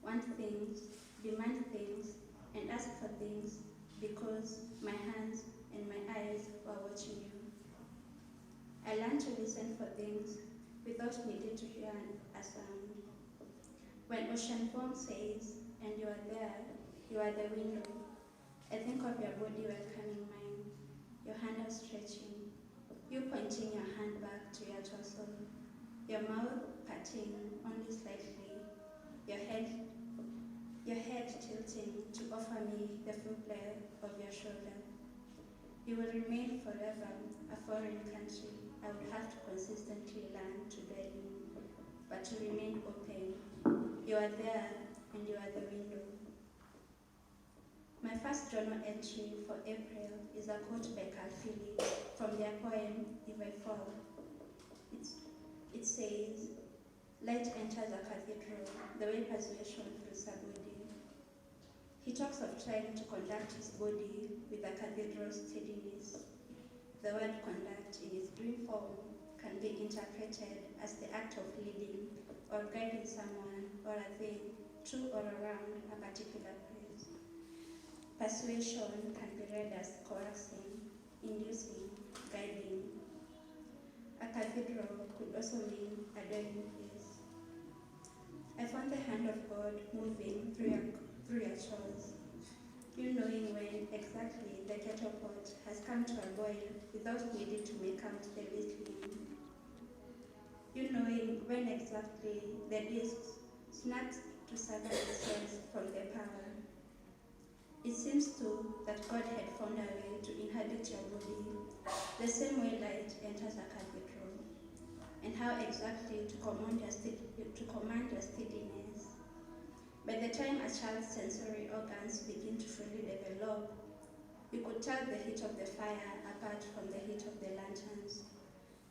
want things, demand things, and ask for things because my hands and my eyes were watching you. I learned to listen for things without needing to hear a sound. When ocean foam says, and you are there, you are the window, I think of your body welcoming mine, your hand outstretching, you pointing your hand back to your torso, your mouth parting only slightly, your head tilting to offer me the full breadth of your shoulder. You will remain forever a foreign country I would have to consistently learn to dwell in, but to remain open. You are there and you are the window. My first journal entry for April is a quote by Karud from their poem, If I Fall. It says, light enters a cathedral, the way persuasion fills a body. He talks of trying to conduct his body with a cathedral's steadiness. The word conduct in its green form can be interpreted as the act of leading or guiding someone or a thing to or around a particular place. Persuasion can be read as coercing, inducing, guiding. A cathedral could also mean a dwelling place. I found the hand of God moving through your chores. You knowing when exactly the kettle pot has come to a boil without needing to make out the whistling. You knowing when exactly the discs snapped to sever themselves from the power. It seems too that God had found a way to inhabit your body, the same way light enters a cathedral, and how exactly to command your steadiness. By the time a child's sensory organs begin to fully develop, you could tell the heat of the fire apart from the heat of the lanterns,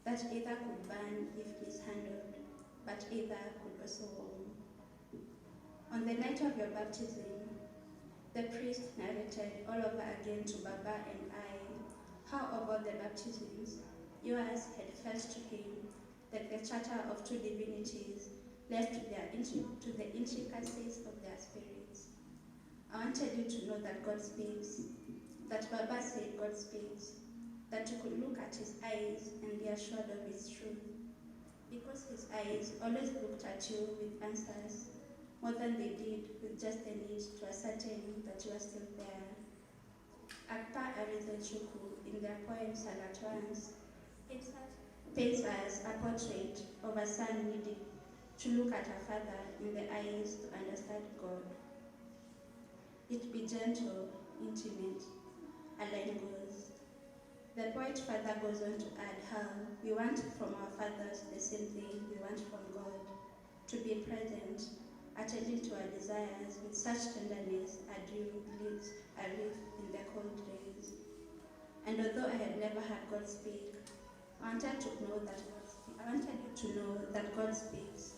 that either could burn if mishandled, but either could also warm. On the night of your baptism, the priest narrated all over again to Baba and I how about the baptisms yours had felt to him that the chatter of two divinities left to the intricacies of their spirits. I wanted you to know that God speaks, that Baba said God speaks, that you could look at his eyes and be assured of his truth, because his eyes always looked at you with answers, more than they did with just the need to ascertain that you are still there. Akpa Arizechuku, in their poem Salatwans, paints us a portrait of a son needing to look at a father in the eyes to understand God. It be gentle, intimate, a line goes. The poet further goes on to add how we want from our fathers the same thing we want from God, to be present, attending to our desires with such tenderness a dew leaves a reef in the cold days. And although I had never heard God speak, I wanted you to know that God speaks,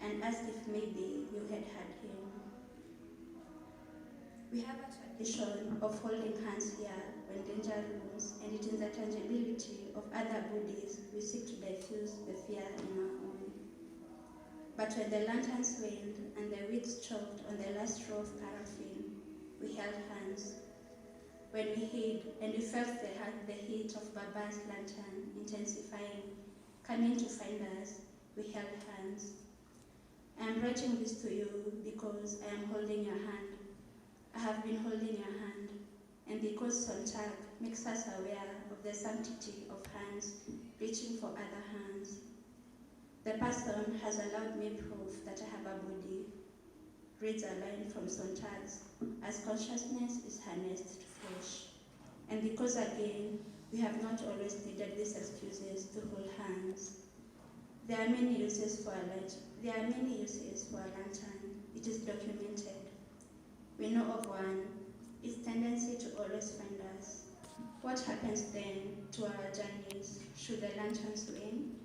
and as if maybe you had heard him. We have a tradition of holding hands here when danger looms, and it is the tangibility of other bodies we seek to diffuse the fear in our own. But when the lanterns waned and the wicks choked on the last row of paraffin, we held hands. When we hid and we felt the heat of Baba's lantern intensifying, coming to find us, we held hands. I am writing this to you because I am holding your hand. I have been holding your hand, and because Sontag makes us aware of the sanctity of hands reaching for other hands. The person has allowed me proof that I have a body, reads a line from Sontag's, as consciousness is harnessed to flesh. And because again, we have not always needed these excuses to hold hands. There are many uses for a lantern. It is documented. We know of one, its tendency to always find us. What happens then to our journeys should the lanterns wane?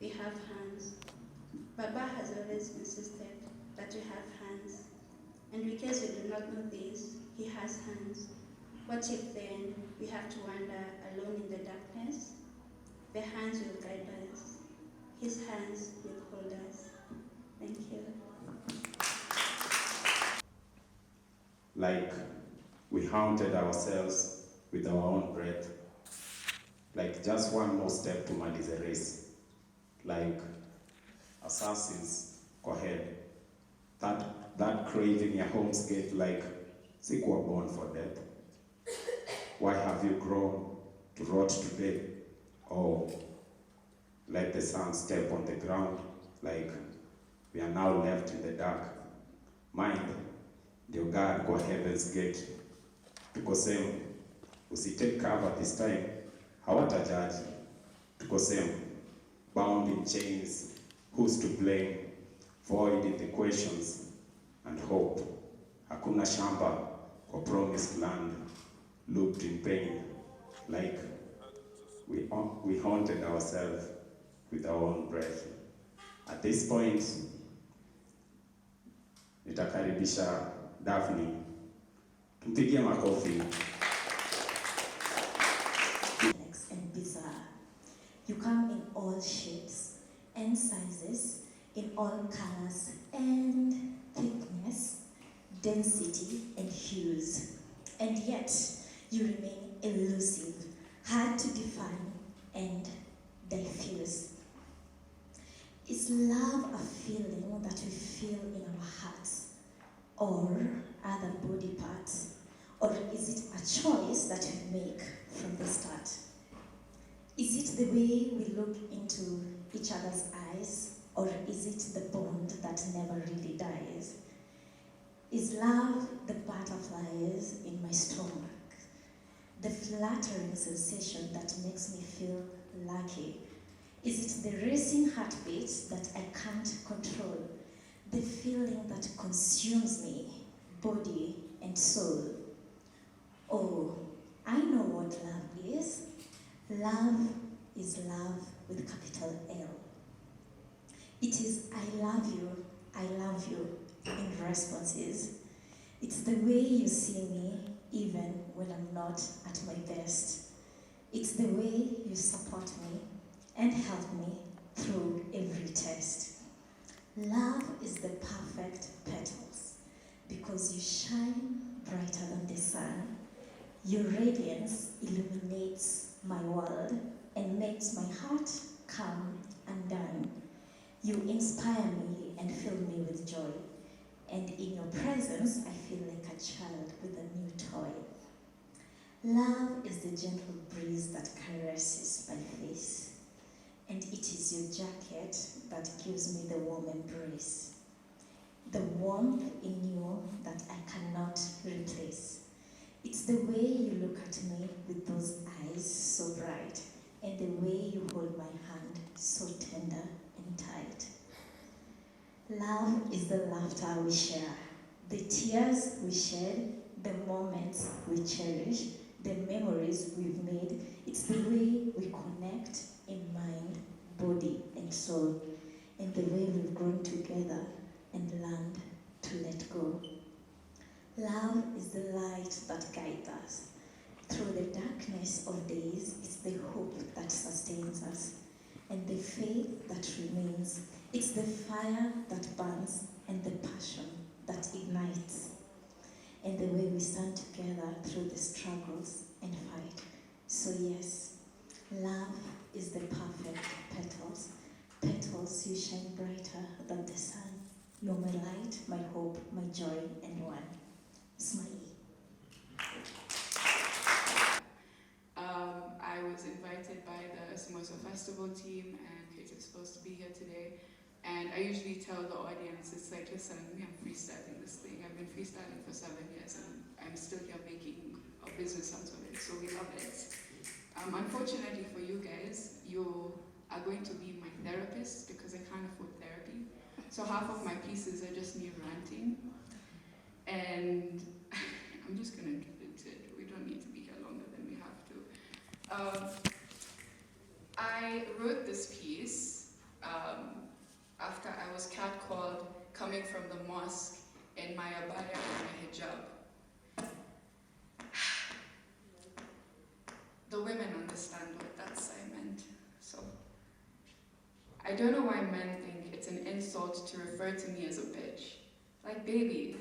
We have hands. Baba has always insisted that we have hands. And in case you do not know this, he has hands. What if then we have to wander alone in the darkness? The hands will guide us. His hands will hold us. Thank you. like we haunted ourselves with our own breath, like just one more step to maliza race, like assassins kwa head, that craving ya home's gate, like sikuwa born for death. Why have you grown to rot today? Oh, let the sun step on the ground, like we are now left in the dark. Mind, ndio guard kwa heaven's gate. Tuko same, usitake cover this time, hawatajaji. Tuko same, bound in chains, who's to blame? Void in the questions and hope. Hakuna shamba kwa promised land, looped in pain, like we haunted ourselves with our own breath. At this point, nitakaribisha Daphne. Tumpigie makofi. And bizarre. You come in all shapes and sizes, in all colors and thickness, density and hues. And yet, you remain elusive, hard to define and diffuse. Is love a feeling that we feel in our hearts or other body parts? Or is it a choice that we make from the start? Is it the way we look into each other's eyes, or is it the bond that never really dies? Is love the butterflies in my stomach, the flattering sensation that makes me feel lucky? Is it the racing heartbeat that I can't control, the feeling that consumes me, body and soul? Oh, I know what love is. Love is love with capital L. It is I love you in responses. It's the way you see me even when I'm not at my best. It's the way you support me and help me through every test. Love is the perfect petals because you shine brighter than the sun. Your radiance illuminates my world and makes my heart come undone. You inspire me and fill me with joy. And in your presence, I feel like a child with a new toy. Love is the gentle breeze that caresses my face. And it is your jacket that gives me the warm embrace. The warmth in you that I cannot replace. It's the way you look at me with those eyes so bright, and the way you hold my hand so tender and tight. Love is the laughter we share, the tears we shed, the moments we cherish, the memories we've made. It's the way we connect in mind, body, and soul, and the way we've grown together and learned to let go. Love is the light that guides us. Through the darkness of days, it's the hope that sustains us, and the faith that remains. It's the fire that burns and the passion that ignites, and the way we stand together through the struggles and fight. So yes, love is the perfect petals. Petals you shine brighter than the sun. You're my light, my hope, my joy, and one. Smiley. I was invited by the SamosaFestival team, and it is supposed to be here today. And I usually tell the audience, it's like, listen, I'm freestyling this thing. I've been freestyling for 7 years, and I'm still here making a business out of it, so we love it. Unfortunately for you guys, you are going to be my therapist because I can't afford therapy. So half of my pieces are just me ranting. And I'm just going to get into it. We don't need to be here longer than we have to. I wrote this piece after I was catcalled coming from the mosque in my abaya and my hijab. The women understand what that sign meant. So I don't know why men think it's an insult to refer to me as a bitch. Like, baby,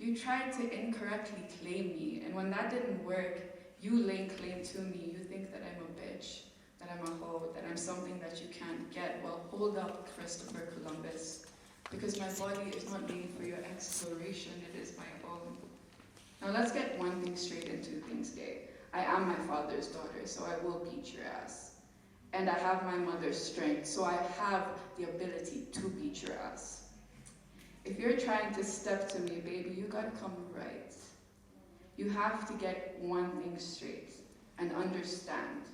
You tried to incorrectly claim me, and when that didn't work, you laying claim to me. You think that I'm a bitch, that I'm a hoe, that I'm something that you can't get. Well, hold up, Christopher Columbus, because my body is not made for your exploration, it is my own. Now let's get one thing straight and two things gay. I am my father's daughter, so I will beat your ass. And I have my mother's strength, so I have the ability to beat your ass. If you're trying to step to me, baby, you gotta come right. You have to get one thing straight and understand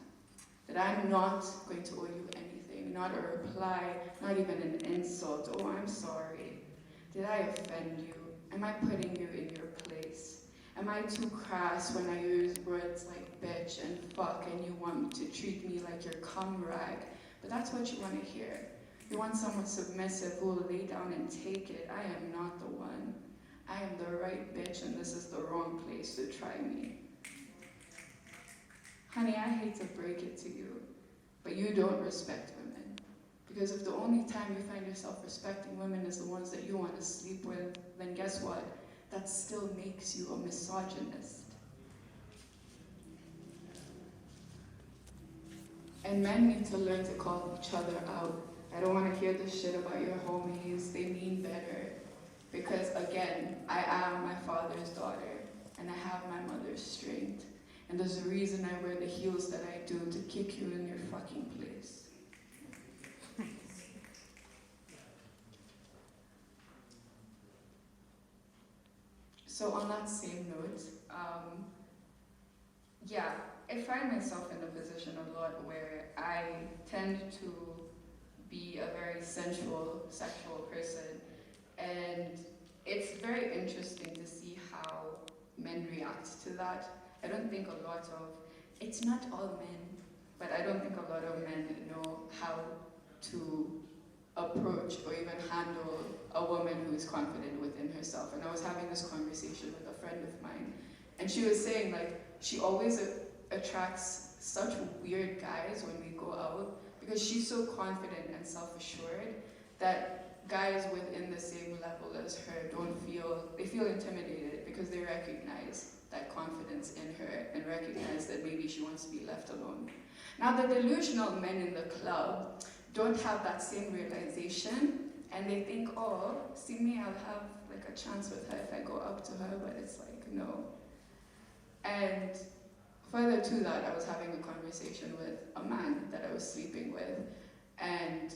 that I'm not going to owe you anything, not a reply, not even an insult. Oh, I'm sorry. Did I offend you? Am I putting you in your place? Am I too crass when I use words like bitch and fuck and you want me to treat me like your cum rag? But that's what you want to hear. You want someone submissive who will lay down and take it. I am not the one. I am the right bitch and this is the wrong place to try me. Honey, I hate to break it to you, but you don't respect women. Because if the only time you find yourself respecting women is the ones that you want to sleep with, then guess what? That still makes you a misogynist. And men need to learn to call each other out. I don't want to hear this shit about your homies, they mean better. Because again, I am my father's daughter, and I have my mother's strength. And there's a reason I wear the heels that I do, to kick you in your fucking place. So on that same note, yeah, I find myself in a position a lot where I tend to be a very sensual, sexual person, and it's very interesting to see how men react to that. I don't think a lot of, it's not all men, but I don't think a lot of men know how to approach or even handle a woman who is confident within herself. And I was having this conversation with a friend of mine, and she was saying like, she always attracts such weird guys when we go out, because she's so confident and self-assured that guys within the same level as her they feel intimidated because they recognize that confidence in her and recognize that maybe she wants to be left alone. Now the delusional men in the club don't have that same realization, and they think, oh, see me, I'll have like a chance with her if I go up to her, but it's like, no. And further to that, I was having a conversation with a man that I was sleeping with, and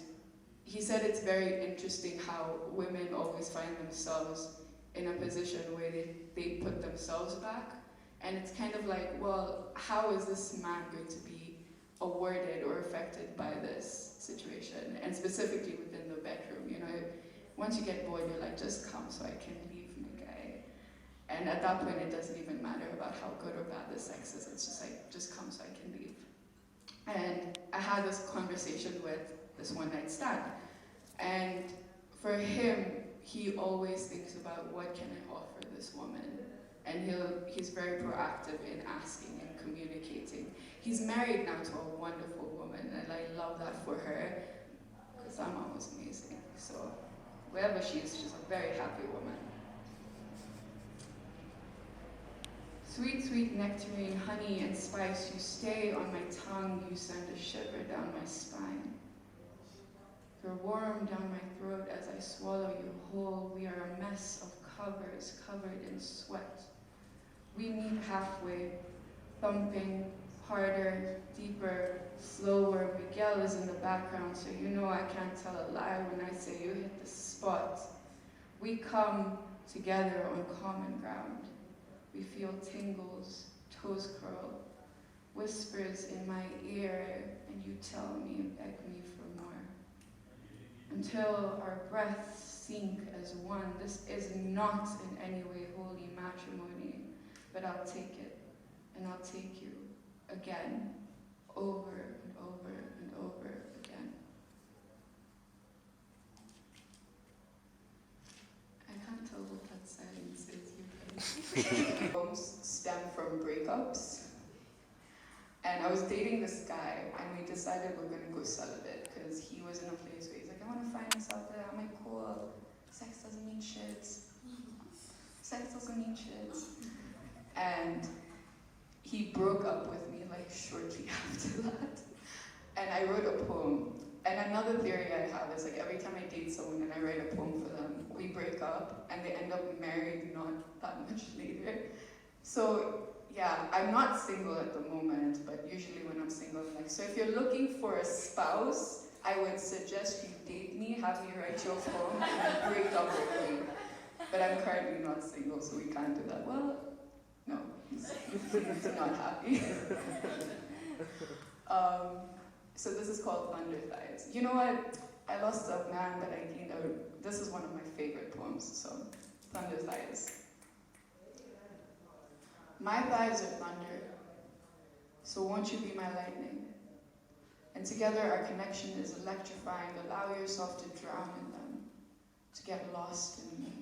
he said it's very interesting how women always find themselves in a position where they put themselves back, and it's kind of like, well, how is this man going to be awarded or affected by this situation? And specifically within the bedroom, you know, once you get bored, you're like, just come so I can leave, my guy. And at that point, it doesn't even matter about how good or bad the sex is. It's just like, just come so I can leave. And I had this conversation with this one night stand. And for him, he always thinks about what can I offer this woman. And he's very proactive in asking and communicating. He's married now to a wonderful woman, and I love that for her, because Sama was amazing. So wherever she is, she's a very happy woman. Sweet, sweet nectarine, honey and spice, you stay on my tongue, you send a shiver down my spine. You're warm down my throat as I swallow you whole. We are a mess of covers covered in sweat. We meet halfway, thumping, harder, deeper, slower. Miguel is in the background, so you know I can't tell a lie when I say you hit the spot. We come together on common ground. We feel tingles, toes curl, whispers in my ear, and you tell me, beg me for more. Until our breaths sink as one. This is not in any way holy matrimony, but I'll take it, and I'll take you again, over and over and over again. I can't tell what that silence is, you guys. Most stem from breakups. And I was dating this guy, and we decided we're gonna go celibate, because he was in a place where he's like, I wanna find myself there, I'm like, cool, sex doesn't mean shit. sex doesn't mean shit. And he broke up with me like shortly after that. And I wrote a poem. And another theory I have is like every time I date someone and I write a poem for them, we break up and they end up married not that much later. So yeah, I'm not single at the moment, but usually when I'm single, I'm like, so if you're looking for a spouse, I would suggest you date me, have me write your poem, and then break up with me. But I'm currently not single, so we can't do that. Well, no, he's not happy. So this is called Thunder Thighs. You know what? I lost a man, but I gained a... This is one of my favorite poems, so Thunder Thighs. My thighs are thunder, so won't you be my lightning? And together our connection is electrifying. Allow yourself to drown in them, to get lost in me.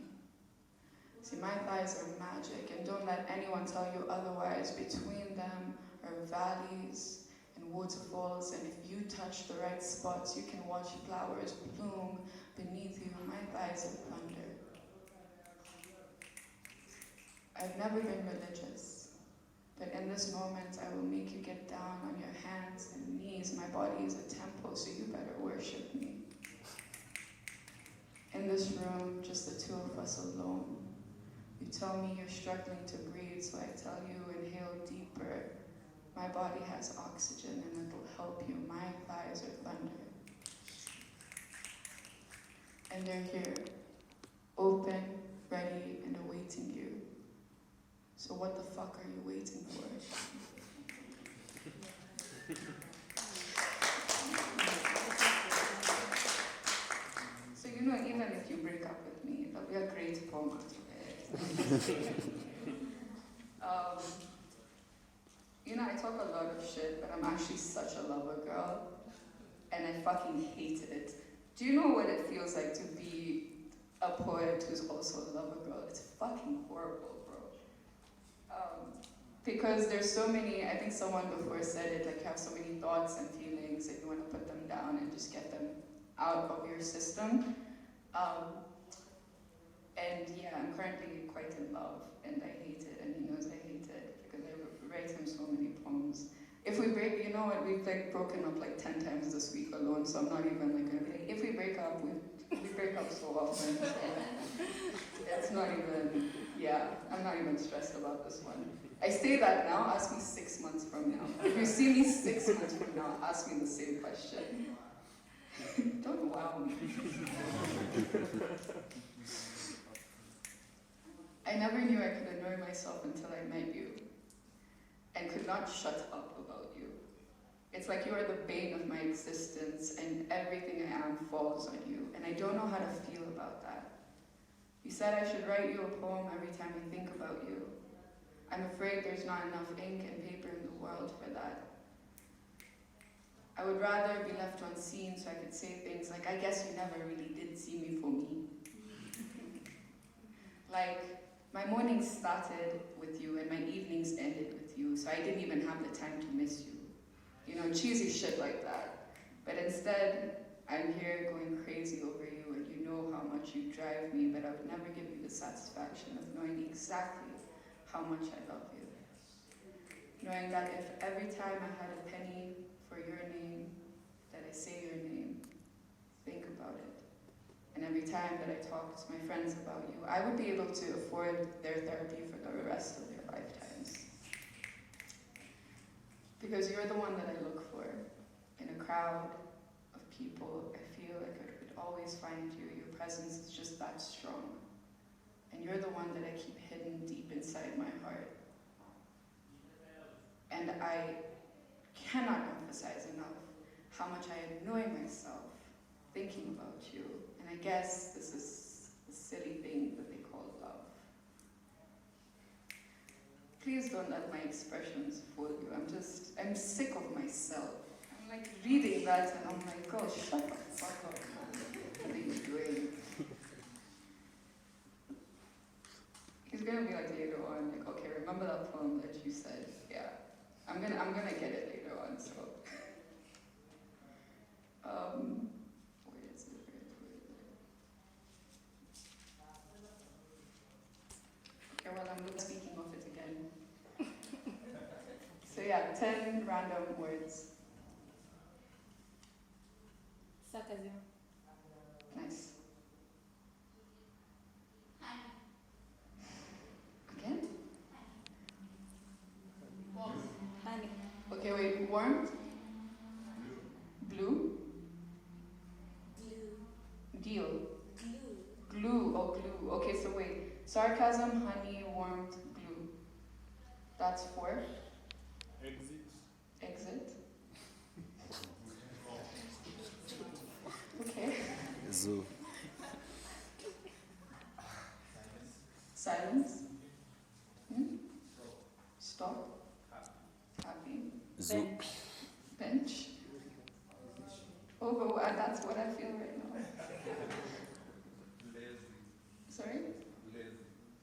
See, my thighs are magic, and don't let anyone tell you otherwise. Between them are valleys and waterfalls, and if you touch the right spots, you can watch flowers bloom beneath you. My thighs are thunder. I've never been religious, but in this moment, I will make you get down on your hands and knees. My body is a temple, so you better worship me. In this room, just the two of us alone. You tell me you're struggling to breathe, so I tell you, inhale deeper. My body has oxygen and it'll help you. My thighs are thunder. And they're here, open, ready, and awaiting you. So what the fuck are you waiting for? So you know, even if you break up with me, it'll be a great poem after it. You know, I talk a lot of shit, but I'm actually such a lover girl, and I fucking hated it. Do you know what it feels like to be a poet who's also a lover girl? It's fucking horrible, bro. Because there's so many, I think someone before said it, like you have so many thoughts and feelings and you want to put them down and just get them out of your system. And yeah, I'm currently quite in love, and I hate it, and he knows I hate it, because I write him so many poems. If we break, you know what, we've like broken up like 10 times this week alone, so I'm not even like gonna be like, if we break up, we break up so often, so it's not even, yeah, I'm not even stressed about this one. I say that now, ask me 6 months from now. If you see me 6 months from now, ask me the same question. Don't wow me. I never knew I could annoy myself until I met you, and could not shut up about you. It's like you are the bane of my existence, and everything I am falls on you, and I don't know how to feel about that. You said I should write you a poem every time I think about you. I'm afraid there's not enough ink and paper in the world for that. I would rather be left unseen so I could say things like, I guess you never really did see me for me. Like, my mornings started with you and my evenings ended with you, so I didn't even have the time to miss you. You know, cheesy shit like that. But instead, I'm here going crazy over you, and you know how much you drive me, but I would never give you the satisfaction of knowing exactly how much I love you. Knowing that if every time I had a penny for your name, that I say your name, think about it. And every time that I talk to my friends about you, I would be able to afford their therapy for the rest of their lifetimes. Because you're the one that I look for. In a crowd of people, I feel like I could always find you. Your presence is just that strong. And you're the one that I keep hidden deep inside my heart. And I cannot emphasize enough how much I annoy myself thinking about you. And I guess this is the silly thing that they call love. Please don't let my expressions fool you. I'm sick of myself. I'm like reading that and I'm like, oh, shut the fuck up, man. What are you doing? He's gonna be like later on, like, okay, remember that poem that you said? Yeah. I'm gonna get it later on, so. Where is it? random words. Sarcasm. Nice. Again? Honey. Okay, wait. Warmth? Blue? Deal. Glue. Oh, glue. Okay, so wait. Sarcasm, honey, warmth, glue. That's 4. Exit. Okay. Zoo. Silence. Stop. Happy. Zoo. Bench. Oh, but that's what I feel right now. Sorry?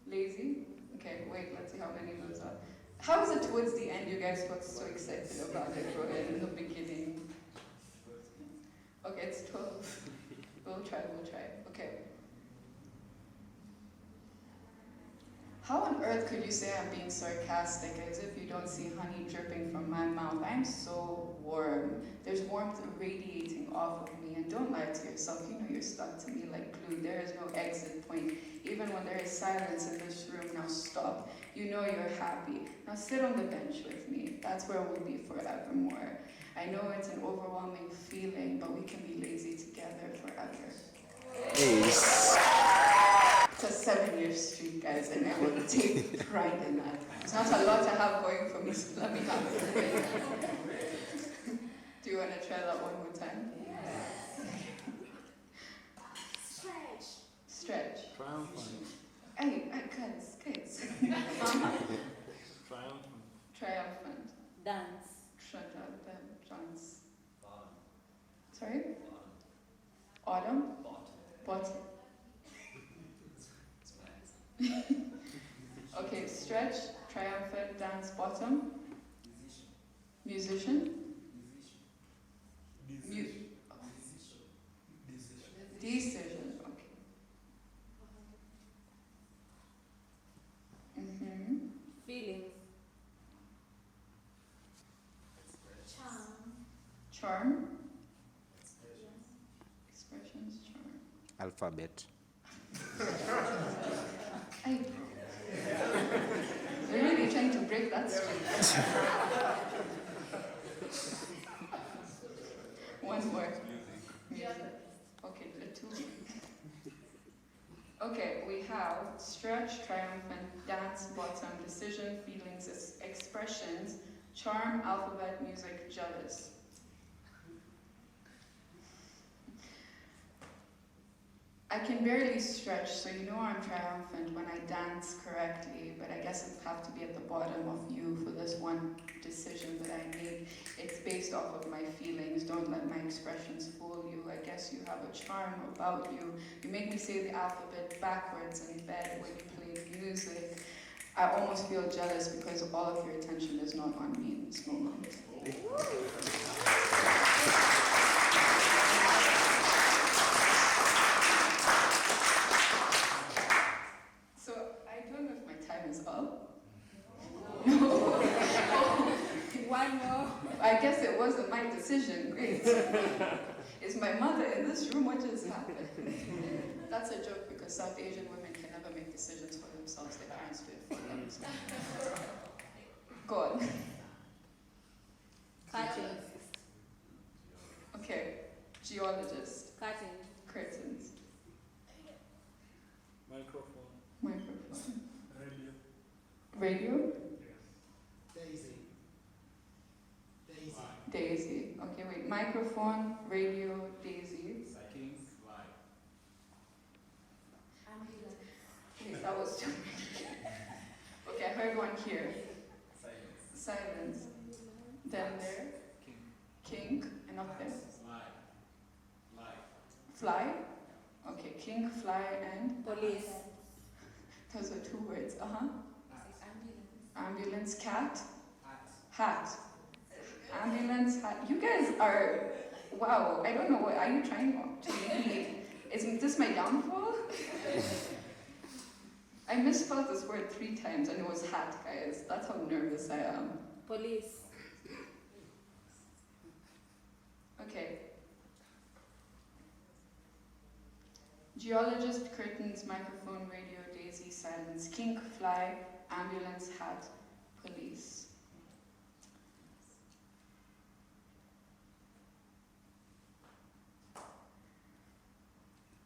Lazy. Okay, wait, let's see how many those are. How is it towards the end you guys got so excited about it, right, in the beginning? Okay, it's 12. We'll try. Okay. How on earth could you say I'm being sarcastic as if you don't see honey dripping from my mouth? I'm so warm. There's warmth radiating off of me, and don't lie to yourself. You know you're stuck to me like glue. There is no exit point. Even when there is silence in this room, now stop. You know you're happy. Now sit on the bench with me. That's where we'll be forevermore. I know it's an overwhelming feeling, but we can be lazy together forever. Ace. It's a 7-year streak, guys, and I will take pride in that. It's not a lot to have going for me, so let me have it. Do you want to try that one more time? Stretch. Triumphant. Hey, guys. Triumphant. Dance. Shut up, dance. Sorry? Autumn? Bottom. Okay, stretch, triumphant, dance, bottom. Musician? Decision, okay. Feelings. Charm. Expressions, charm. Alphabet. Hey. You're really trying to break that streak. One more. Music. Okay, 2. Okay, we have stretch, triumphant, dance, bottom, decision, feelings, expressions, charm, alphabet, music, jealous. I can barely stretch, so you know I'm triumphant when I dance correctly, but I guess it have to be at the bottom of you for this one decision that I made. It's based off of my feelings. Don't let my expressions fool you. I guess you have a charm about you. You make me say the alphabet backwards in bed when you play music. I almost feel jealous because all of your attention is not on me in this moment. One more. I guess it wasn't my decision. Great. Is my mother in this room? What just happened? That's a joke because South Asian women can never make decisions for themselves. Their parents do it for them. Go on. Curtains. Okay. Geologist. Curtains. Curtains. Microphone. Radio. Daisy. Okay, wait. Microphone, radio, daisy. Wait, that was too many. Okay, I heard one here. Silence. Then there. King. And up there. Fly. Okay, king, fly, and? Police. Those are 2 words. Ambulance, cat. Hat. Ambulance, hat. You guys are, wow, I don't know what, are you trying to make me, is this my downfall? I misspelled this word 3 times and it was hat, guys. That's how nervous I am. Police. Okay. Geologist, curtains, microphone, radio, daisy, silence, kink, fly, ambulance, hat, police.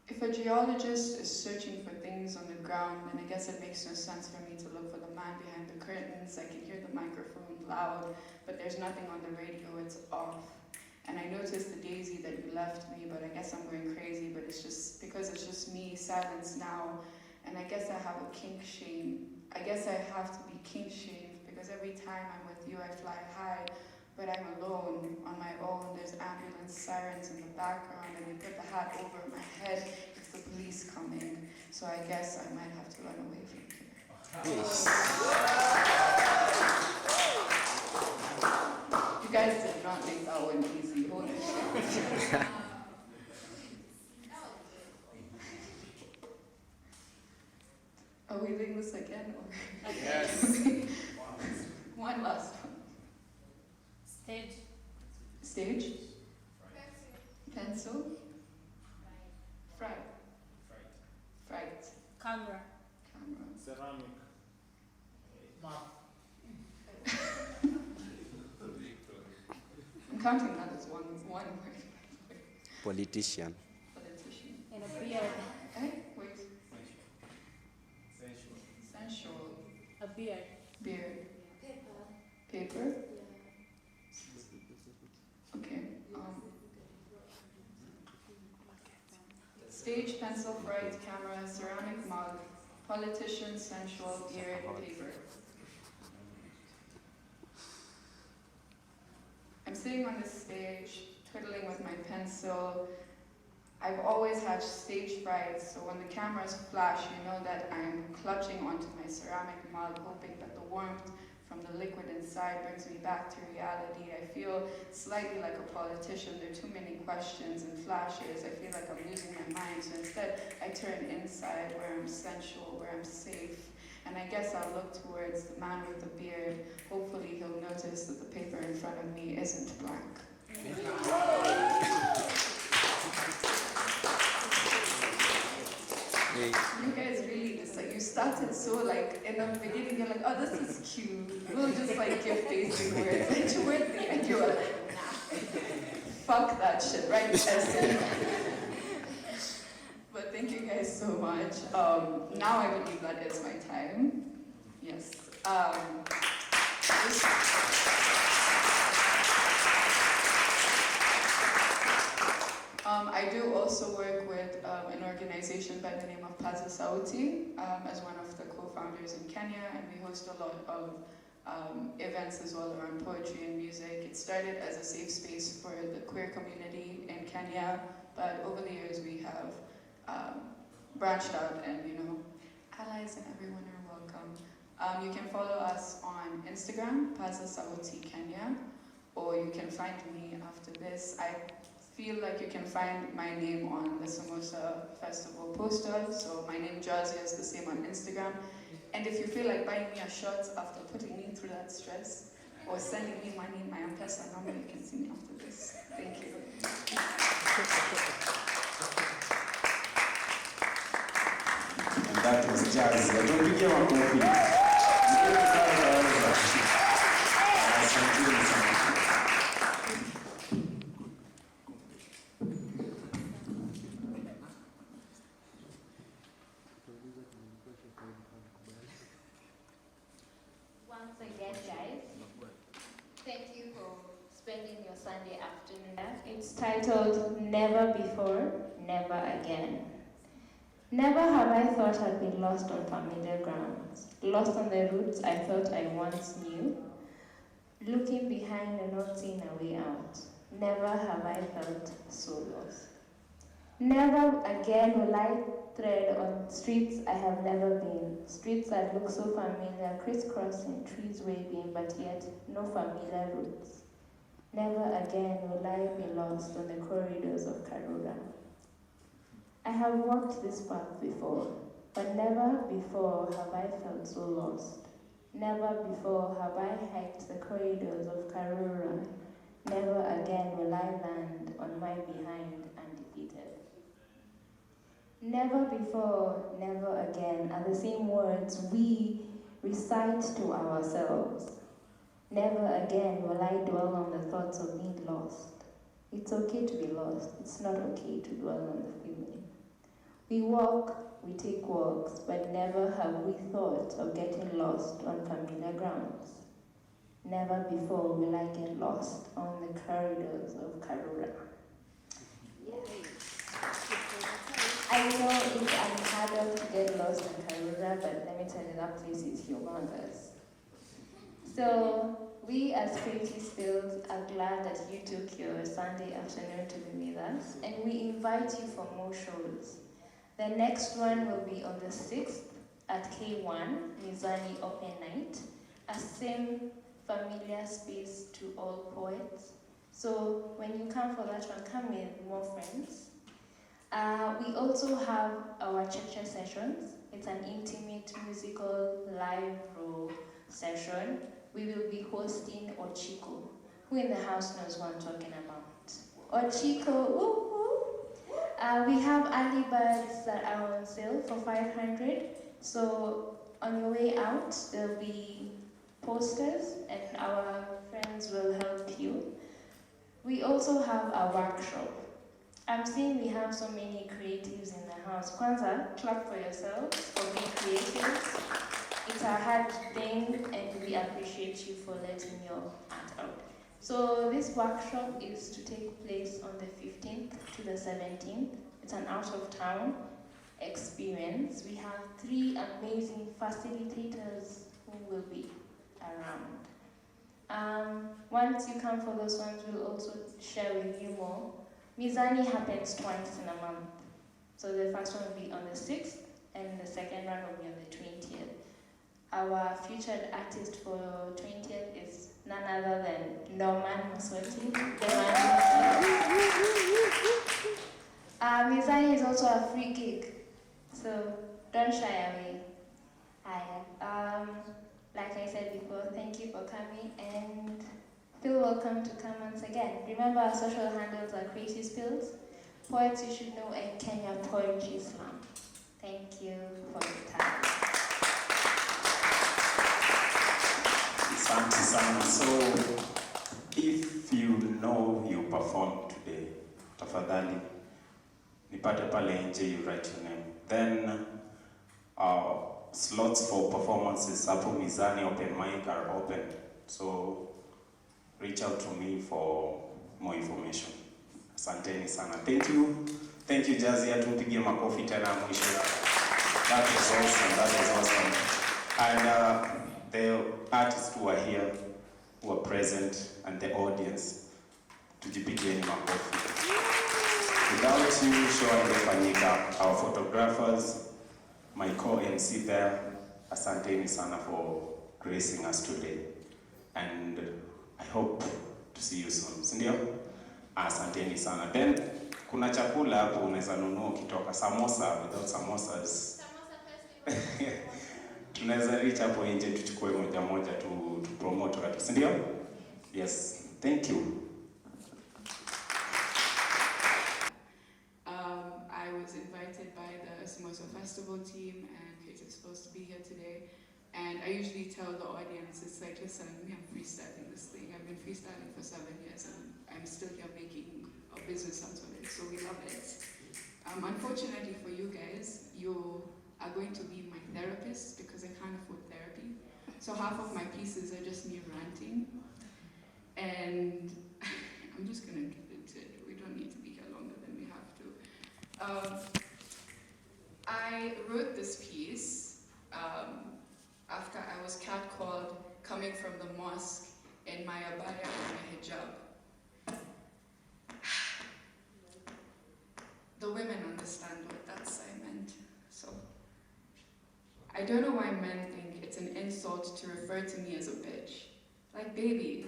If a geologist is searching for things on the ground, then I guess it makes no sense for me to look for the man behind the curtains. I can hear the microphone loud, but there's nothing on the radio, it's off. And I noticed the daisy that you left me, but I guess I'm going crazy, but it's just because it's just me, silence now. And I guess I have a kink shame. I guess I have to be kink shamed because every time I'm with you, I fly high, but I'm alone, on my own. There's ambulance sirens in the background, and they put the hat over my head. It's the police coming. So I guess I might have to run away from here. You guys did not make that one easy. Holy shit. Are we doing this again? Or? Yes. One last one. Stage. Stage. Pencil. Fright. Fright. Camera. Camera. Ceramic. I'm counting that as one word. Politician. Politician. And a beard. Eh? Wait. Sensual. A beard. Beard. Paper. Okay. Stage, pencil, fright, camera, ceramic mug, politician, sensual, beard, paper. I'm sitting on this stage, twiddling with my pencil. I've always had stage fright, so when the cameras flash, you know that I'm clutching onto my ceramic mug, hoping that the warmth from the liquid inside brings me back to reality. I feel slightly like a politician. There are too many questions and flashes. I feel like I'm losing my mind. So instead, I turn inside where I'm sensual, where I'm safe. And I guess I'll look towards the man with the beard. Hopefully he'll notice that the paper in front of me isn't blank. You guys really just like, you started so like, in the beginning you're like, oh, this is cute. We'll just like give basic words. And towards the end you were like, nah, fuck that shit, right? But thank you guys so much. Now I believe that it's my time. Yes. I do also work with an organization by the name of SamosaFestival as one of the co-founders in Kenya, and we host a lot of events as well around poetry and music. It started as a safe space for the queer community in Kenya, but over the years we have branched out, and allies and everyone are welcome. You can follow us on Instagram, SamosaFestivalKenya, or you can find me after this. I feel like you can find my name on the Samosa Festival poster, so my name Jazia is the same on Instagram. And if you feel like buying me a shot after putting me through that stress, or sending me money in my M-Pesa number, you can see me after this. Thank you. And that was Jazia. Don't forget my coffee. Once again, guys, thank you for spending your Sunday afternoon. It's titled Never Before, Never Again. Never have I thought I'd be lost on familiar grounds, lost on the routes I thought I once knew, looking behind and not seeing a way out. Never have I felt so lost. Never again will I tread on streets I have never been, streets that look so familiar, crisscrossing, trees waving, but yet no familiar routes. Never again will I be lost on the corridors of Karud. I have walked this path before, but never before have I felt so lost. Never before have I hiked the corridors of Karura. Never again will I land on my behind undefeated. Never before, never again are the same words we recite to ourselves. Never again will I dwell on the thoughts of being lost. It's okay to be lost. It's not okay to dwell on the feeling. We walk, we take walks, but never have we thought of getting lost on familiar grounds. Never before will I get lost on the corridors of Karud. I know it's harder to get lost in Karud, but let me tell you, that place is humongous. So, we as Creative Skills are glad that you took your Sunday afternoon to be with us, and we invite you for more shows. The next one will be on the 6th at K1, Mizani Open Night, a same familiar space to all poets. So when you come for that one, come with more friends. We also have our Checha sessions. It's an intimate musical live role session. We will be hosting Ochiko. Who in the house knows what I'm talking about? Ochiko, woo woo. We have early birds that are on sale for 500. So on your way out, there'll be posters and our friends will help you. We also have a workshop. I'm seeing we have so many creatives in the house. Kwanza, clap for yourselves for being creative. It's a hard thing and we appreciate you for letting your art out. So this workshop is to take place on the 15th to the 17th. It's an out of town experience. We have 3 amazing facilitators who will be around. Once you come for those ones, we'll also share with you more. Mizani happens twice in a month. So the first one will be on the 6th, and the second one will be on the 20th. Our featured artist for 20th is none other than Norman Muswati. Mizani is also a free gig, so don't shy away. Like I said before, thank you for coming and feel welcome to come once again. Remember our social handles are Creative Skills, Poets You Should Know, and Kenya Poetry Slam. Thank you for your time. Asante sana. So, if you know you performed today, tafadhali nipate pale nje, you write your name. Then, slots for performances hapo Mizani Open Mic are open. So, reach out to me for more information. Asanteni sana. Thank you. Thank you, Jazia. Tupigie makofi tena mwisho. That was awesome. That was awesome. And the artists who are here, who are present, and the audience, tujipigieni makofi. Without you, show ingefanyika. Our photographers, my co-MC there, asanteni sana for gracing us today. And I hope to see you soon. Sindio? Asanteni sana. Then, kuna chakula hapo unaweza nunua ukitoka. Samosa, without samosas. SamosaFestival. Tunaweza reach hapo nje tuchukue moja moja to promote watu. Sindio? Yes. Thank you. I was invited by the SamosaFestival team and it's supposed to be here today. And I usually tell the audience, it's like, listen, I'm freestyling this thing. I've been freestyling for 7 years and I'm still here making a business out of it, so we love it. Unfortunately for you guys, you are going to be my therapist because I can't afford therapy. So half of my pieces are just me ranting. And I'm just gonna give it to it. We don't need to be here longer than we have to. I wrote this piece after I was catcalled coming from the mosque in my abaya and my hijab. The women understand what that I meant. So I don't know why men think it's an insult to refer to me as a bitch. Like, baby,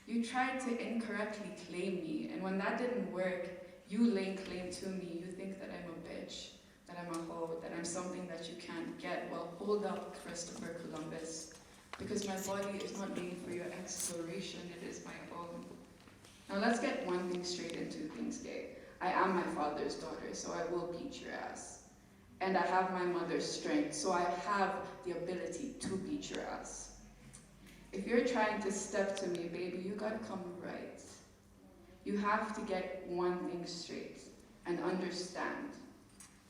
you tried to incorrectly claim me, and when that didn't work, you lay claim to me. You think that I'm a bitch, that I'm a hoe, that I'm something that you can't get. Well, hold up, Christopher Columbus, because my body is not made for your exploration, it is my own. Now let's get one thing straight and two things gay. I am my father's daughter, so I will beat your ass. And I have my mother's strength, so I have the ability to beat your ass. If you're trying to step to me, baby, you gotta come right. You have to get one thing straight and understand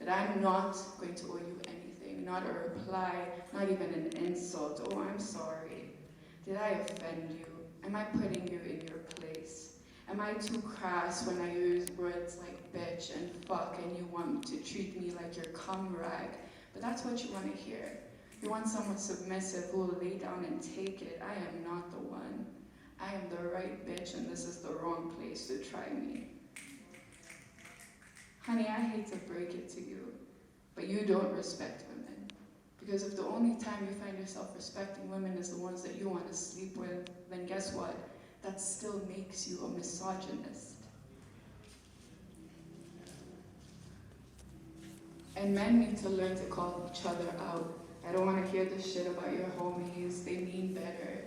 that I'm not going to owe you anything, not a reply, not even an insult. Oh, I'm sorry. Did I offend you? Am I putting you in your place? Am I too crass when I use words like bitch and fuck and you want to treat me like your cum rag? But that's what you want to hear. You want someone submissive who will lay down and take it. I am not the one. I am the right bitch and this is the wrong place to try me. Honey, I hate to break it to you, but you don't respect women. Because if the only time you find yourself respecting women is the ones that you want to sleep with, then guess what? That still makes you a misogynist. And men need to learn to call each other out. I don't want to hear this shit about your homies, they mean better.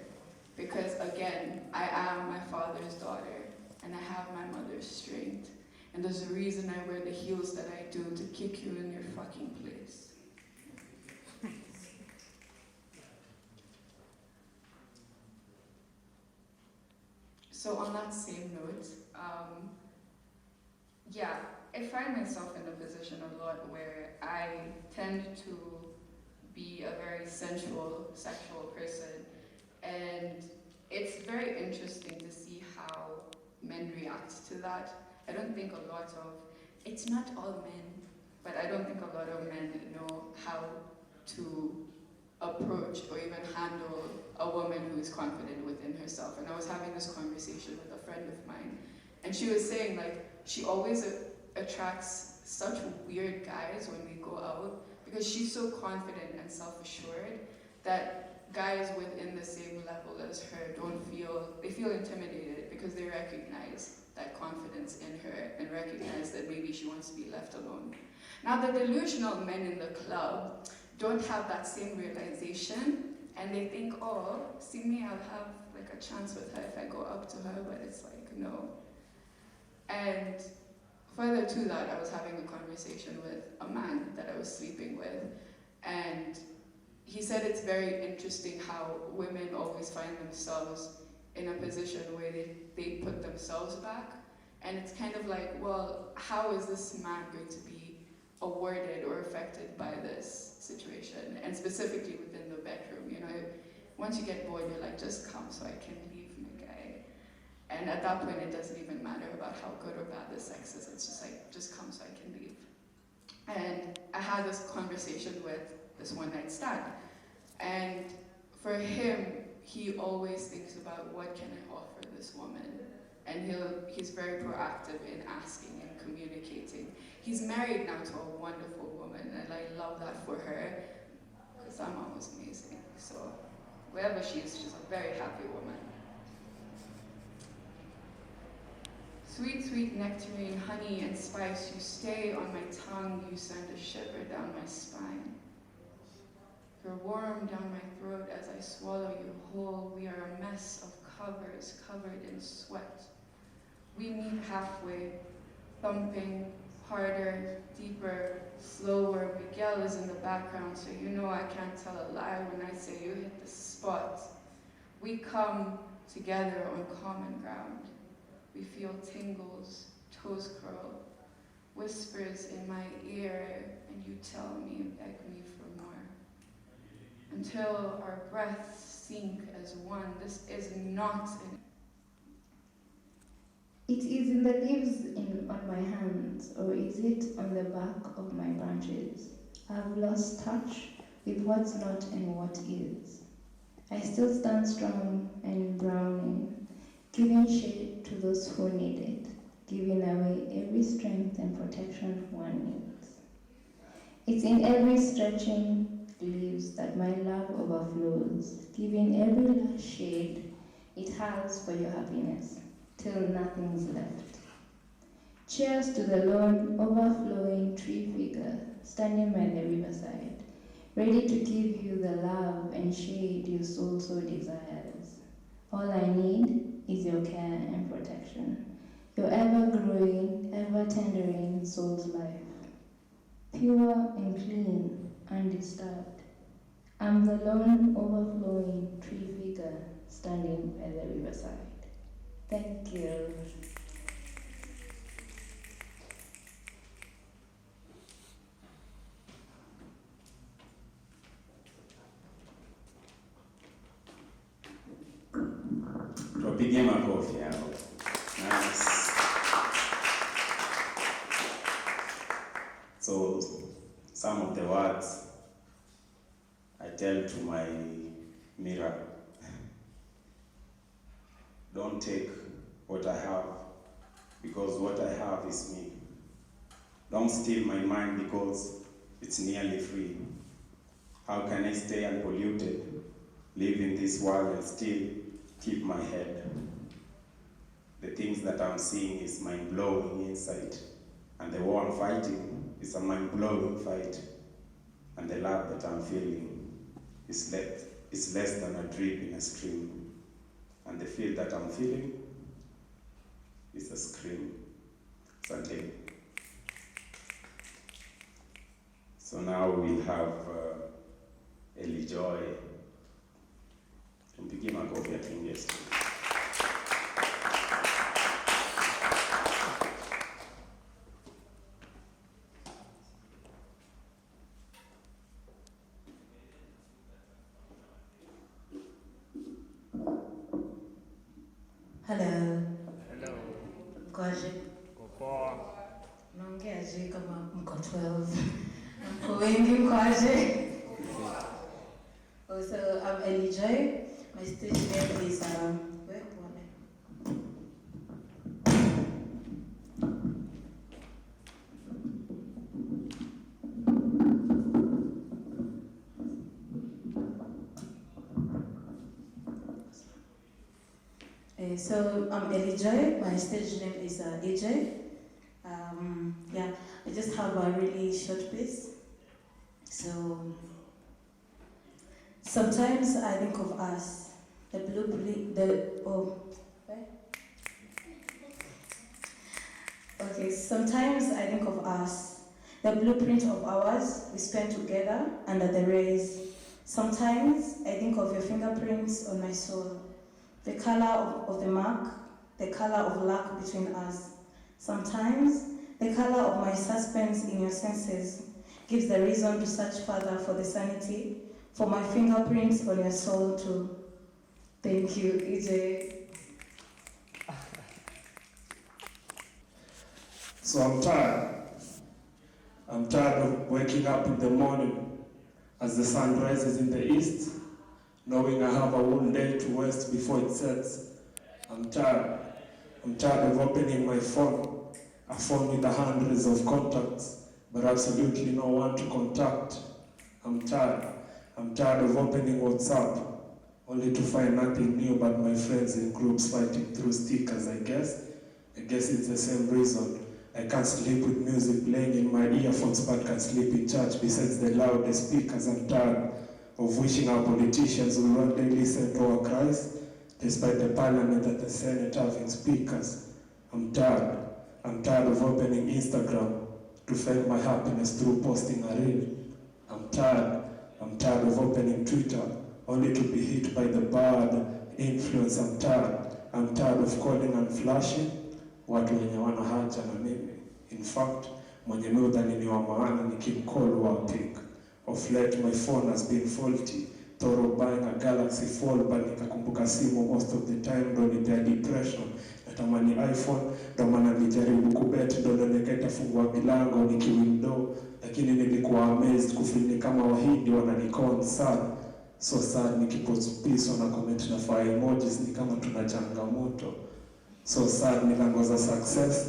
Because again, I am my father's daughter, and I have my mother's strength. And there's a reason I wear the heels that I do, to kick you in your fucking place. So on that same note, yeah, I find myself in a position a lot where I tend to be a very sensual, sexual person, and it's very interesting to see how men react to that. I don't think a lot of, it's not all men, but I don't think a lot of men know how to approach or even handle a woman who is confident within herself. And I was having this conversation with a friend of mine, and she was saying like she always attracts such weird guys when we go out because she's so confident and self-assured that guys within the same level as her they feel intimidated because they recognize that confidence in her and recognize that maybe she wants to be left alone. Now the delusional men in the club don't have that same realization, and they think, oh, see me, I'll have like a chance with her if I go up to her, but it's like, no. And further to that, I was having a conversation with a man that I was sleeping with, and he said it's very interesting how women always find themselves in a position where they put themselves back, and it's kind of like, well, how is this man going to be awarded or affected by this situation, and specifically within the bedroom, you know, once you get bored, you're like, just come so I can leave, my guy. And at that point, it doesn't even matter about how good or bad the sex is, it's just like, just come so I can leave. And I had this conversation with this one night stand, and for him, he always thinks about what can I offer this woman, and he's very proactive in asking and communicating. He's married now to a wonderful woman, and I love that for her, because her mom was amazing. So wherever she is, she's a very happy woman. Sweet, sweet nectarine, honey and spice, you stay on my tongue, you send a shiver down my spine. You're warm down my throat as I swallow you whole. We are a mess of covers covered in sweat. We meet halfway, thumping, harder, deeper, slower. Miguel is in the background, so you know I can't tell a lie when I say you hit the spot. We come together on common ground. We feel tingles, toes curl, whispers in my ear, and you tell me and beg me for more. Until our breaths sink as one. This is not an... It is in the leaves on my hands, or is it on the back of my branches? I've lost touch with what's not and what is. I still stand strong and browning, giving shade to those who need it, giving away every strength and protection one needs. It's in every stretching leaves that my love overflows, giving every last shade it has for your happiness, till nothing's left. Cheers to the lone, overflowing tree figure, standing by the riverside, ready to give you the love and shade your soul so desires. All I need is your care and protection. Your ever-growing, ever-tendering soul's life. Pure and clean, undisturbed. I'm the lone, overflowing tree figure standing by the riverside. Thank you. Tupige makofi hapo. Nice. So, some of the words I tell to my mirror. Don't take what I have, because what I have is me. Don't steal my mind, because it's nearly free. How can I stay unpolluted, live in this world and still keep my head? The things that I'm seeing is mind-blowing inside, and the war I'm fighting is a mind-blowing fight, and the love that I'm feeling is less than a drip in a stream, and the feel that I'm feeling is a scream. Sunday. So now we have Ellie Joy. Tumpige makofi ya Kingest. Hello. Kwaje? Naongea je kama mko 12. Mko wengi kwaje? So I'm Ellie Joy. My stage name is So I'm Ellie Joy. My stage name is AJ. Yeah, I just have a really short piece. So sometimes I think of us, the blueprint, Okay, sometimes I think of us, the blueprint of ours we spent together under the rays. Sometimes I think of your fingerprints on my soul. The color of the mark, the color of luck between us. Sometimes, the color of my suspense in your senses gives the reason to search further for the sanity, for my fingerprints on your soul too. Thank you, EJ. So I'm tired. I'm tired of waking up in the morning as the sun rises in the east, knowing I have a whole day to waste before it sets. I'm tired. I'm tired of opening my phone, a phone with hundreds of contacts, but absolutely no one to contact. I'm tired. I'm tired of opening WhatsApp, only to find nothing new but my friends in groups fighting through stickers, I guess. I guess it's the same reason. I can't sleep with music playing in my earphones, but can sleep in church besides the loudest speakers. I'm tired of wishing our politicians will one day listen to our cries, despite the parliament and the Senate having speakers. I'm tired. I'm tired of opening Instagram to find my happiness through posting a reel. I'm tired. I'm tired of opening Twitter only to be hit by the bad influence. I'm tired. I'm tired of calling and flashing watu wenye wana haja na mimi. In fact, mwenye mi udhani ni wa maana nikimcall wa pick. Of late my phone has been faulty. Thought of buying a Galaxy Fold, but nikakumbuka simu most of the time ndo nipea depression. Natamani iPhone, ndo maana nilijaribu kubet, ndo nikaita fungua milango nikiwindow, lakini nilikuwa amazed kufili kama Wahindi wananicon sad. So sad nikipost piece wana comment na fire emojis ni kama tuna changamoto. So sad milango za success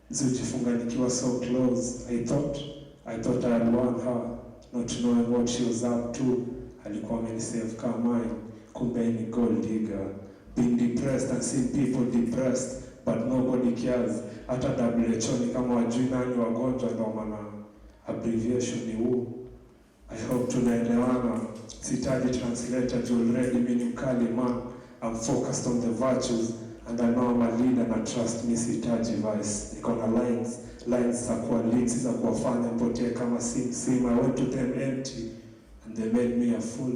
zijifunga nikiwa so close. I thought I had won her, not knowing what she was up to. Alikuwa amenisave kama mine, kumbe ni gold digger. Being depressed and seeing people depressed, but nobody cares. Hata WHO ni kama wajui nani wagonjwa, ndo maana abbreviation ni WHO. I hope tunaelewana. Sitaji translator juu already mimi ni mkali man. I'm focused on the virtues. And I know I'm a leader na trust me sihitaji vice. Niko na lines za kuwa leads za kuwafanya mpotee kama sim. I went to them empty and they made me a fool.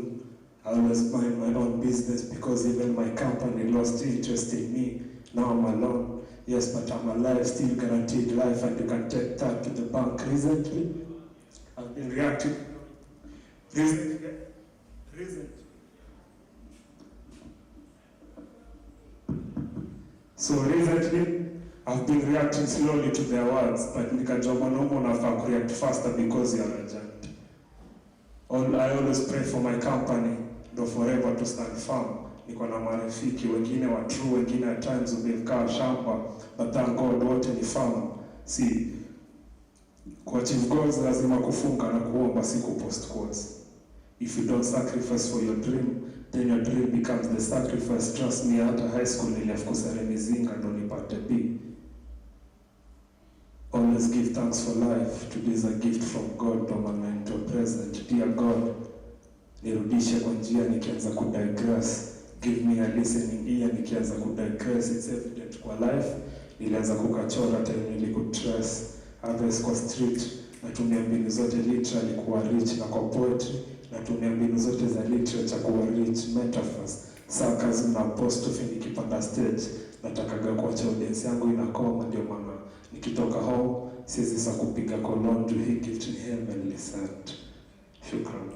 I always mind my own business because even my company lost interest in me. Now I'm alone. Yes, but I'm alive, still guaranteed life, and you can take that to the bank. Recently, I've been reacting. Recently, I've been reacting slowly to their words, but nikajua mwanaume unafaa kureact faster because you're a giant. I always pray for my company, though forever to stand firm. Niko na marafiki, wengine wa true, wengine at times umekaa shamba, but thank God wote ni firm. See, kwa achieve goals lazima kufunga na kuomba, si kupost quotes. If you don't sacrifice for your dream, then your dream becomes the sacrifice. Trust me, hata high school nilifukusare mizinga ndo nipate B. Always give thanks for life. Today is a gift from God, permanent to present. Dear God, nirudishe kwa njia nikianza kudigress. Give me a listening ear nikianza kudigress. It's evident kwa life. Nilianza kukachora time nilikutrace. Others kwa street. Natumia mbinu zote literally kuwa rich, na kwa poetry natumia mbinu zote za literature kuwa rich. Metaphors, sarcasm na apostrophe nikipanda stage. Natakaga kuacha audience yangu inakoma, ndio maana nikitoka home siwezi sa kupiga kolonju. Hii gift ni heavenly sent. Shukran.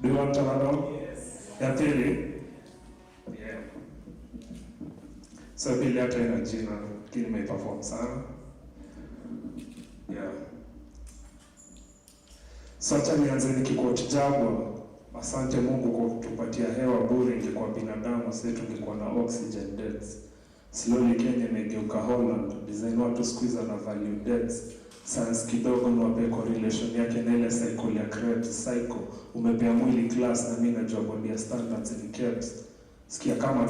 Do you want another one? Yes. Ya pili? Yeah. So pili hata ina jina, lakini nimeiperform sana. Yeah. So acha nianze nikikuoti jambo. Asante Mungu kwa kutupatia hewa bure. Ingekuwa binadamu sasa tungekuwa na oxygen deaths. Slowly Kenya imegeuka Holland. Design watu squeeze na value deaths. Science kidogo niwape correlation yake na ile cycle ya Krebs cycle. Umepea mwili class na mimi najua body ya standards ni kept. Sikia kama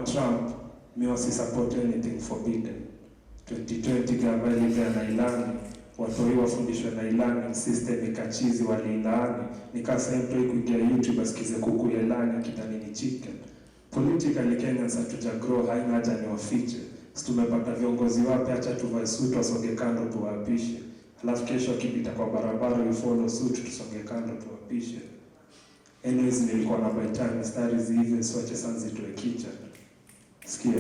Trump, mimi wasi support anything forbidden. 2020 gavana ile na ilani, watu wao wafundishwe na ilani system ikachizi walilaani. Nikasa mtu kuingia YouTube asikize kuku ya ilani kitani ni chicken. Politically Kenyans hatuja grow, haina haja ni wafiche. Tumepata viongozi wapya, acha tuvae suit wasonge kando tuwapishe. Alafu kesho akipita kwa barabara you follow suit tusonge kando tuwapishe. Anyways, nilikuwa na by time stories hivi sote sanzi tuwe kitchen. Sikia,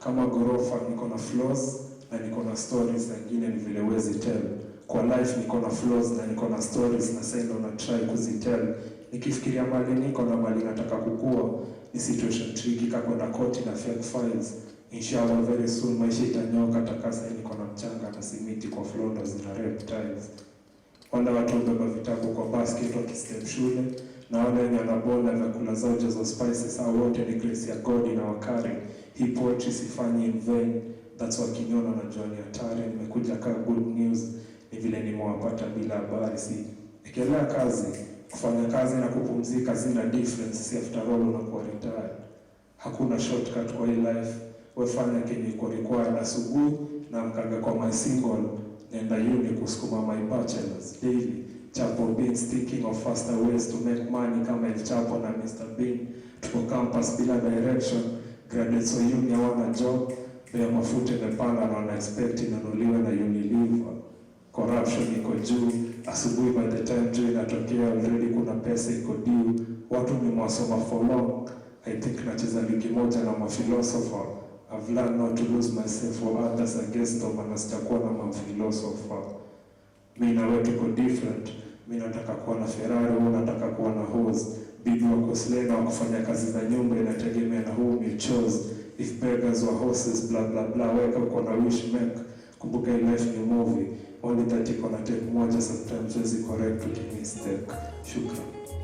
kama gorofa niko na flaws na niko na stories, zingine ni vile wezi tell. Kwa life niko na flaws na niko na stories na sasa ndo na try kuzitell. Nikifikiria mali niko na mali nataka kukua, ni situation tricky kakwenda koti na fake files. Inshallah very soon maisha itanyoka, takasa niko na mchanga na simiti kwa floors na reptiles. Wanda watu wabeba vitabu kwa basket wakistep shule, na wale wenye wanabola vyakula zao jazo spices, au wote ni grace ya God na wakari. Hii poetry sifanyi in vain, that's what kinyona na Johnny hatari. Nimekuja kama good news, ni vile nimewapata bila habari. Si ekelea kazi, kufanya kazi na kupumzika zina difference. Si after all unakuwa retired. Hakuna shortcut kwa hii life. Wefanya kenye kwa required asubuhi na mkaga kwa my single, nenda uni kusukuma my bachelors daily. Chapo beans thinking of faster ways to make money kama El Chapo na Mr. Bean. Tuko campus bila direction, graduates wa uni hawana job, bei mafuta imepanda na wana expect inanuliwa na Unilever. Corruption iko juu, asubuhi by the time juu inatokea already kuna pesa iko due. Watu ni mwasoma for long, I think nacheza ligi moja na philosopher. I've learned not to lose myself for others against them, and sitakuwa na philosopher. Mimi na wewe tuko different. Mimi nataka kuwa na Ferrari, wewe unataka kuwa na hose. Bibi wako slave wa kufanya kazi za nyumba inategemea na whom you chose. If beggars were horses, blah blah blah, weka uko na wish make. Kumbuka life ni movie. Only that iko na take moja, sometimes is correct to mistake. Shukran.